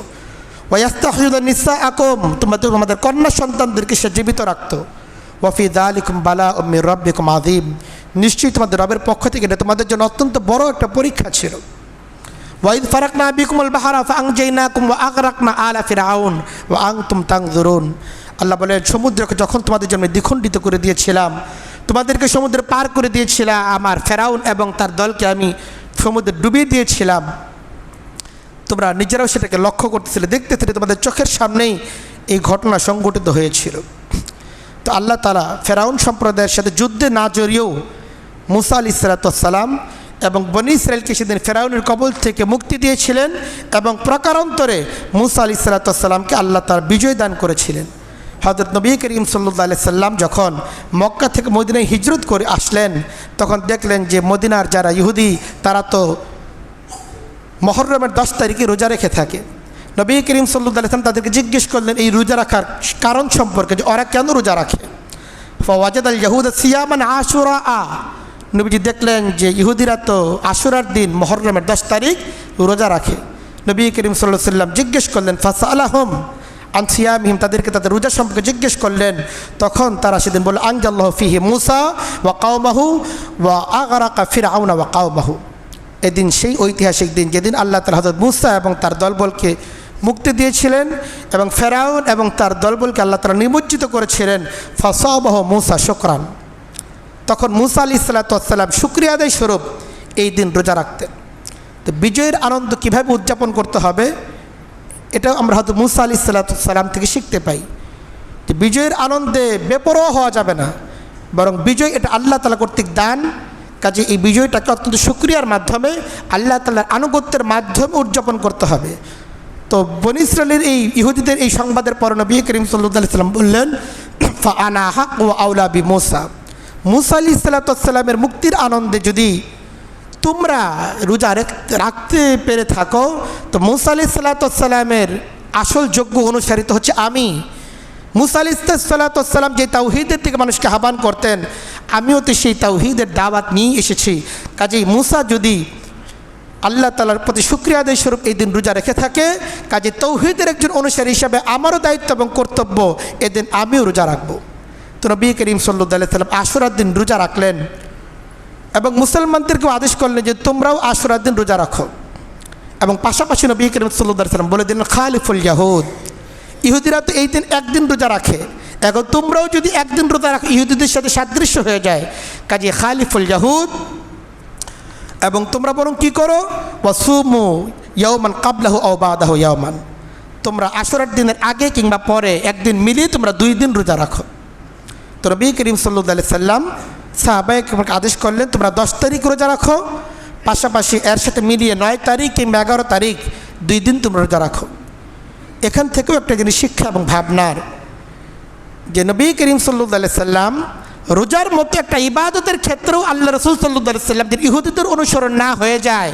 ওয়াস্তাহয়ুনা নিসাআকুম, তোমাদের কন্যা সন্তানদেরকে সে জীবিত রাখত। ওয়া ফি যালিকুম বালাউম মির রাব্বিকুম আযীম, নিশ্চয়ই তোমাদের রবের পক্ষ থেকে এটা তোমাদের জন্য অত্যন্ত বড় একটা পরীক্ষা ছিল। ওয়া ইয ফারাকনা বিকুমুল বাহরা ফাআনজাইনাকুম ওয়া আগরাকনা আলা ফিরআউন ওয়া আনতুম তানজুরুন। আল্লাহ বলেন, সমুদ্রকে যখন তোমাদের জন্য দ্বিখণ্ডিত করে দিয়েছিলাম, তোমাদেরকে সমুদ্রে পার করে দিয়েছিলাম, আমার ফেরাউন এবং তার দলকে আমি সমুদ্রে ডুবিয়ে দিয়েছিলাম, তোমরা নিজেরাও সেটাকে লক্ষ্য করতেছিলে, দেখতেছিলে, তোমাদের চোখের সামনেই এই ঘটনা সংঘটিত হয়েছিল। তো আল্লাহ তাআলা ফেরাউন সম্প্রদায়ের সাথে যুদ্ধে না জড়িয়েও মুসা আলাইহিস সালাম এবং বনী ইসরাইলকে সেদিন ফেরাউনের কবল থেকে মুক্তি দিয়েছিলেন, এবং প্রকারান্তরে মুসা আলাইহিস সালামকে আল্লাহ তাআলা বিজয় দান করেছিলেন। হযরত নবী করিম সাল্লাল্লাহু আলাইহি সাল্লাম যখন মক্কা থেকে মদিনায় হিজরত করে আসলেন, তখন দেখলেন যে মদিনার যারা ইহুদি, তারা তো মুহররমের 10 তারিখে রোজা রেখে থাকে। নবী করিম সাল্লাল্লাহু আলাইহি সাল্লাম তাদেরকে জিজ্ঞেস করলেন এই রোজা রাখার কারণ সম্পর্কে, যে ওরা কেন রোজা রাখে। ফাওয়াজাদাল ইয়াহুদা সিয়ামান আশুরা, নবীজি দেখলেন যে ইহুদিরা তো আশুরার দিন মুহররমের 10 তারিখ রোজা রাখে। নবী করিম সাল্লাল্লাহু আলাইহি ওয়াসাল্লাম জিজ্ঞেস করলেন ফাসআলাহুম আন সিয়ামিহিম, তাদেরকে তাদের রোজা সম্পর্কে জিজ্ঞেস করলেন। তখন তারা সেদিন বলল আনজাল্লাহু ফিহি মূসা ওয়া কাওমাহু ওয়া আগরাকা ফিরআউনা ওয়া কাওমাহু। এদিন সেই ঐতিহাসিক দিন যেদিন আল্লাহ তাআলা হযরত মূসা এবং তার দলবলকে মুক্তি দিয়েছিলেন এবং ফেরাউন এবং তার দলবলকে আল্লাহ তাআলা নিমজ্জিত করেছিলেন। ফাসাবাহু মূসা শুকরান, তখন মূসা আলাইহিস সালাতু ওয়াস সালাম শুকরিয়া আদায় স্বরূপ এই দিন রোজা রাখতেন। তো বিজয়ের আনন্দ কীভাবে উদযাপন করতে হবে এটাও আমরা হয়তো মূসা আলাইহিস সালাতু ওয়াস সালাম থেকে শিখতে পাই যে বিজয়ের আনন্দে বেপরোয়া হওয়া যাবে না, বরং বিজয় এটা আল্লাহ তাআলা কর্তৃক দান। কাজে এই বিজয়টাকে অত্যন্ত শুকরিয়ার মাধ্যমে আল্লাহ তাআলার আনুগত্যের মাধ্যমে উদযাপন করতে হবে। তো বনী ইসরাইলের এই ইহুদিদের এই সংবাদের পর নবী করিম সাল্লাল্লাহু আলাইহি ওয়াসাল্লাম বললেন ফাআনা হাক্কু ওয়া আওলা বিমূসা, মূসা আলাইহিস সালাতু ওয়াস সালামের মুক্তির আনন্দে যদি তোমরা রোজা রাখতে পেরে থাকো, তো মূসা আলাইহিস সালাতু ওয়াস সালামের আসল যোগ্য অনুসারী তো হচ্ছে আমি। মূসা আলাইহিস সালাতু ওয়াস সালাম যে তাওহীদের থেকে মানুষকে আহ্বান করতেন, আমিও তো সেই তাওহীদের দাওয়াত নিয়ে এসেছি। কাজেই মূসা যদি আল্লাহ তাআলার প্রতি শুকরিয়া আদায় স্বরূপ এই দিন রোজা রেখে থাকে, কাজে তাওহীদের একজন অনুসারী হিসাবে আমারও দায়িত্ব এবং কর্তব্য এদিন আমিও রোজা রাখবো। তো নবী করিম সাল্লাল্লাহু আলাইহি ওয়াসাল্লাম আশুরার দিন রোজা রাখলেন এবং মুসলমানদেরকেও আদেশ করলেন যে তোমরাও আশুরার দিন রোজা রাখো। এবং পাশাপাশি নবী করিম সাল্লাল্লাহু আলাইহি ওয়াসাল্লাম বলে দিলেন খালিফুল ইয়াহুদ, ইহুদিরা তো এই দিন একদিন রোজা রাখে, এখন তোমরাও যদি একদিন রোজা রাখো ইহুদিদের সাথে সাদৃশ্য হয়ে যায়। কাজে খালিফুল ইয়াহুদ, এবং তোমরা বরং কী করো ওয়াসুমু ইয়াওমান কাবলাহু আও বাদাহু ইয়াওমান, তোমরা আশুরার দিনের আগে কিংবা পরে একদিন মিলিয়ে তোমরা 2 দিন রোজা রাখো। তো নবী করিম সাল্লাল্লাহু আলাইহি সাল্লাম সাহাবায়ে আদেশ করলেন তোমরা 10 তারিখ রোজা রাখো, পাশাপাশি এর সাথে মিলিয়ে 9 তারিখ কিংবা 11 তারিখ 2 দিন তোমরা রোজা রাখো। এখান থেকেও একটা জিনিস শিক্ষা এবং ভাবনার যে নবী করিম সাল্লাল্লাহু আলাইহি সাল্লাম রোজার মতো একটা ইবাদতের ক্ষেত্রেও আল্লাহ রাসূল সাল্লাল্লাহু আলাইহি সাল্লাম যদি ইহুদিদের অনুসরণ না হয়ে যায়,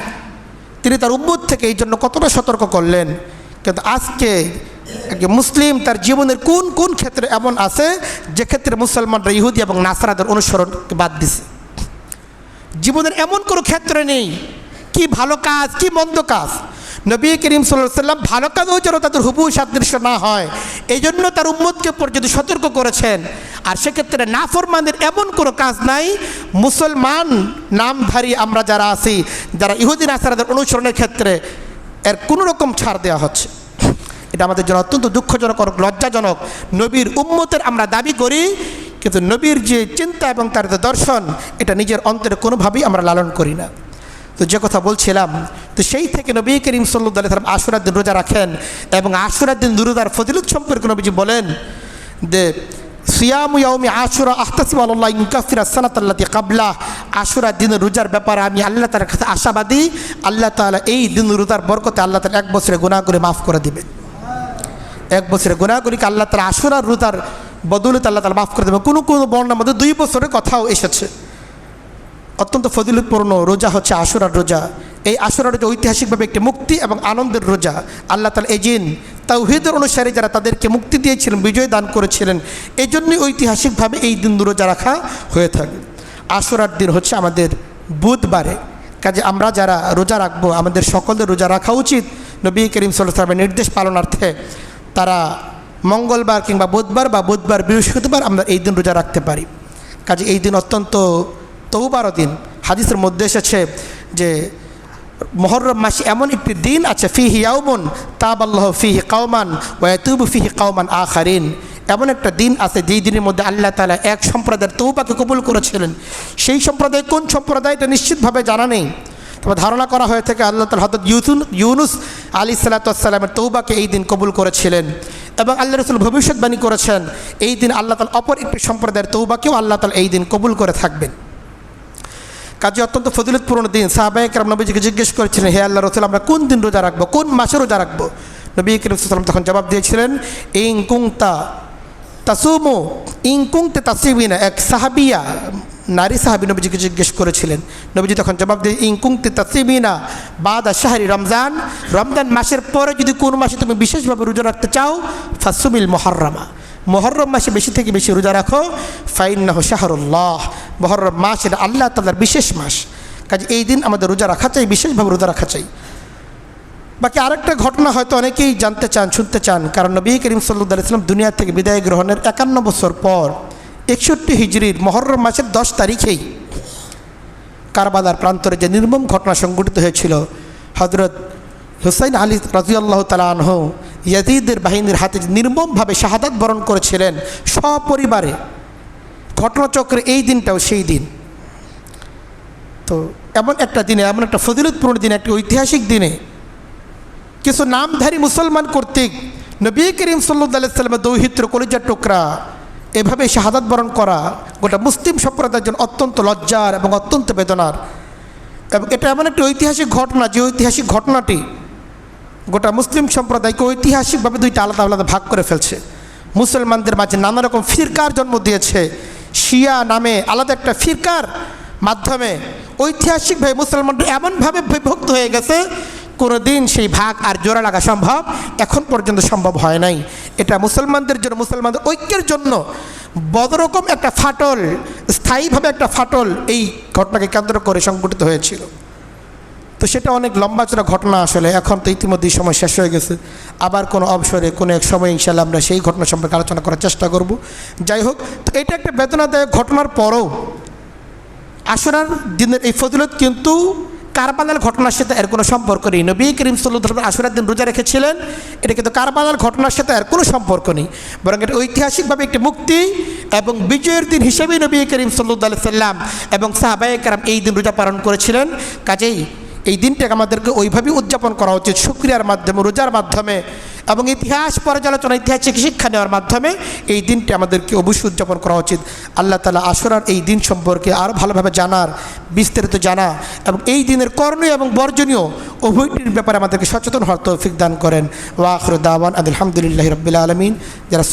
তিনি তার উম্মত থেকে এই জন্য কতটা সতর্ক করলেন। কিন্তু আজকে মুসলিম তার জীবনের কোন কোন ক্ষেত্রে এমন আছে যে ক্ষেত্রে মুসলমানরা ইহুদি এবং নাসারাদের অনুসরণকে বাদ দিছে। জীবনের এমন কোনো ক্ষেত্র নেই, কি ভালো কাজ কি মন্দ কাজ, নবী করিম সাল্লাল্লাহু আলাইহি সাল্লাম ভালো কাজও যেন তাদের হুবহু সাদৃশ্য না হয় এই জন্য তার উম্মতকে পর্যন্ত সতর্ক করেছেন। আর সেক্ষেত্রে নাফরমানের এমন কোনো কাজ নাই মুসলমান নামধারী আমরা যারা আছি, যারা ইহুদি নাসারাদের অনুসরণের ক্ষেত্রে এর কোনো রকম ছাড় দেওয়া হচ্ছে। এটা আমাদের জন্য অত্যন্ত দুঃখজনক ও লজ্জাজনক। নবীর উম্মতের আমরা দাবি করি, কিন্তু নবীর যে চিন্তা এবং তার যে দর্শন এটা নিজের অন্তরে কোনোভাবেই আমরা লালন করি না। তো যে কথা বলছিলাম, তো সেই থেকে নবী করিম সাল্লাল্লাহু আলাইহি ওয়াসাল্লাম আশুরার দিন রোজা রাখেন এবং আশুরার দিন রোজার ফজিলত সম্পর্কে নবীজি বলেন যে সিয়ামু ইয়াউমি আশুরা আহতাসিবু আলাল্লাহি আন ইউকাফিরা সানাতাল্লাতী ক্বাবলাহ, আশুরার দিনের রোজার ব্যাপারে আমি আল্লাহ তাআলার কাছে আশাবাদী, আল্লাহ তাআলা এই দিন রোজার বরকতে আল্লাহ তাআলা 1 বছরের গুনাহগুলো মাফ করে দিবেন। 1 বছরের গুনাহগুলিকে আল্লাহ তাআলা আশুরার রোজার বদৌলতে আল্লাহ তাআলা মাফ করে দেবেন। কোনো কোনো বর্ণনার মধ্যে 2 বছরের কথাও এসেছে। অত্যন্ত ফজিলতপূর্ণ রোজা হচ্ছে আশুরার রোজা। এই আশুরার রোজা ঐতিহাসিকভাবে একটি মুক্তি এবং আনন্দের রোজা। আল্লাহ তাআলা এই দিন তাওহীদের অনুসারী যারা তাদেরকে মুক্তি দিয়েছিলেন, বিজয় দান করেছিলেন, এই জন্যই ঐতিহাসিকভাবে এই দিন রোজা রাখা হয়ে থাকে। আশুরার দিন হচ্ছে আমাদের বুধবারে, কাজে আমরা যারা রোজা রাখবো আমাদের সকলের রোজা রাখা উচিত। নবী করিম সাল্লাল্লাহু আলাইহি ওয়াসাল্লামের নির্দেশ পালনার্থে তারা মঙ্গলবার কিংবা বুধবার বা বুধবার বৃহস্পতিবার আমরা এই দিন রোজা রাখতে পারি। কাজে এই দিন অত্যন্ত তওবার দিন। হাদিসের মধ্যে এসেছে যে মুহররম মাসে এমন একটি দিন আছে ফিহি ইয়াউমুন তাবাল্লাহু ফিহি কওমান ওয়া ইয়াতুবু ফিহি কওমান আখারিন, এমন একটা দিন আছে যেই দিনের মধ্যে আল্লাহ তাআলা এক সম্প্রদায়ের তওবাকে কবুল করেছিলেন। সেই সম্প্রদায় কোন সম্প্রদায় এটা নিশ্চিতভাবে জানা নেই, তবে ধারণা করা হয়ে থাকে আল্লাহ তাআলা হযরত ইউনুস আলাইহিস সালাতু ওয়াস সালামের তওবাকে এই দিন কবুল করেছিলেন। এবং আল্লাহ রাসূল ভবিষ্যৎবাণী করেছেন এই দিন আল্লাহ তাআলা অপর একটি সম্প্রদায়ের তওবাকেও আল্লাহ তাআলা এই দিন কবুল করে থাকবেন। কাজে অত্যন্ত ফজিলতপূর্ণ দিন। সাহাবায়ে কেরাম নবীজিকে জিজ্ঞেস করেছিলেন, হে আল্লাহর রাসূল আমরা কোন দিন রোজা রাখবো, কোন মাসে রোজা রাখবো? নবী করিম সাল্লাল্লাহু আলাইহি ওয়াসাল্লাম তখন জবাব দিয়েছিলেন ইন কুনতা তাসুমু ইন কুনতা তাসিবিনা। এক সাহাবিয়া নারী সাহাবী নবীজিকে জিজ্ঞেস করেছিলেন, নবীজি তখন জবাব দিয়ে ইন কুনতা তাসিবিনা বাদা শাহরি রমজান, রমজান মাসের পরে যদি কোন মাসে তুমি বিশেষভাবে রোজা রাখতে চাও ফাসুমিল মুহররমা, মুহররম মাসে বেশি থেকে বেশি রোজা রাখো। ফাইন্নাহু শাহরুল্লাহ, মুহররম মাস এটা আল্লাহ তাআলার বিশেষ মাস, কাজে এই দিন আমাদের রোজা রাখা চাই, বিশেষভাবে রোজা রাখা চাই। বাকি আরেকটা ঘটনা হয়তো অনেকেই জানতে চান, শুনতে চান, কারণ নবী করিম সাল্লাল্লাহু আলাইহি ওয়াসাল্লাম দুনিয়া থেকে বিদায় গ্রহণের 51 বছর পর 61 হিজরির মুহররম মাসের 10 তারিখেই কারবালার প্রান্তরে যে নির্মম ঘটনা সংঘটিত হয়েছিল, হযরত হুসাইন আলী রাদিয়াল্লাহু তাআলা আনহু ইয়াজিদের বাহিনীর হাতে নির্মমভাবে শাহাদাত বরণ করেছিলেন সপরিবারে, ঘটনাচক্রে এই দিনটাও সেই দিন। তো এমন একটা দিনে, এমন একটা ফজিলতপূর্ণ দিনে, একটি ঐতিহাসিক দিনে কিছু নামধারী মুসলমান কর্তৃক নবী করিম সাল্লাল্লাহু আলাইহি ওয়াসাল্লামের দৌহিত্র কলিজার টুকরা এভাবে শাহাদাত বরণ করা গোটা মুসলিম সম্প্রদায়ের জন্য অত্যন্ত লজ্জার এবং অত্যন্ত বেদনার। এবং এটা এমন একটি ঐতিহাসিক ঘটনা, যে ঐতিহাসিক ঘটনাটি গোটা মুসলিম সম্প্রদায়কে ঐতিহাসিকভাবে দুইটা আলাদা আলাদা ভাগ করে ফেলছে, মুসলমানদের মাঝে নানা রকম ফিরকার জন্ম দিয়েছে। শিয়া নামে আলাদা একটা ফিরকার মাধ্যমে ঐতিহাসিকভাবে মুসলমানরা এমনভাবে বিভক্ত হয়ে গেছে, কোনো দিন সেই ভাগ আর জোড়া লাগা সম্ভব এখন পর্যন্ত সম্ভব হয় নাই। এটা মুসলমানদের জন্য, মুসলমানদের ঐক্যের জন্য বড়রকম একটা ফাটল, স্থায়ীভাবে একটা ফাটল এই ঘটনাকে কেন্দ্র করে সংঘটিত হয়েছিল। তো সেটা অনেক লম্বা চড়া ঘটনা আসলে, এখন তো ইতিমধ্যেই সময় শেষ হয়ে গেছে। আবার কোনো অবসরে কোনো এক সময় ইনশাআল্লাহ আমরা সেই ঘটনা সম্পর্কে আলোচনা করার চেষ্টা করব। যাই হোক, তো এটা একটা বেদনাদায়ক ঘটনার পরও আশুরার দিনের এই ফজিলত কিন্তু কারবালার ঘটনার সাথে এর কোনো সম্পর্ক নেই। নবী করিম সাল্লাল্লাহু আলাইহি ওয়াসাল্লাম আশুরার দিন রোজা রেখেছিলেন, এটা কিন্তু কারবালার ঘটনার সাথে এর কোনো সম্পর্ক নেই, বরং এটা ঐতিহাসিকভাবে একটি মুক্তি এবং বিজয়ের দিন হিসেবেই নবী করিম সাল্লাল্লাহু আলাইহি ওয়াসাল্লাম এবং সাহাবায়ে কেরাম এই দিন রোজা পালন করেছিলেন। কাজেই এই দিনটাকে আমাদেরকে ওইভাবেই উদযাপন করা উচিত, শুকরিয়ার মাধ্যমে, রোজার মাধ্যমে এবং ইতিহাস পর্যালোচনা, ঐতিহাসিক শিক্ষা নেওয়ার মাধ্যমে এই দিনটি আমাদেরকে অবশ্যই উদযাপন করা উচিত। আল্লাহ তাআলা আশুরার এই দিন সম্পর্কে আরও ভালোভাবে জানার, বিস্তারিত জানা এবং এই দিনের করণীয় এবং বর্জনীয় উভয়টির ব্যাপারে আমাদেরকে সচেতন হওয়ার তৌফিক দান করেন। ওয়া আখিরু দাওয়ানা আলহামদুলিল্লাহি রাব্বিল আলামিন। যারা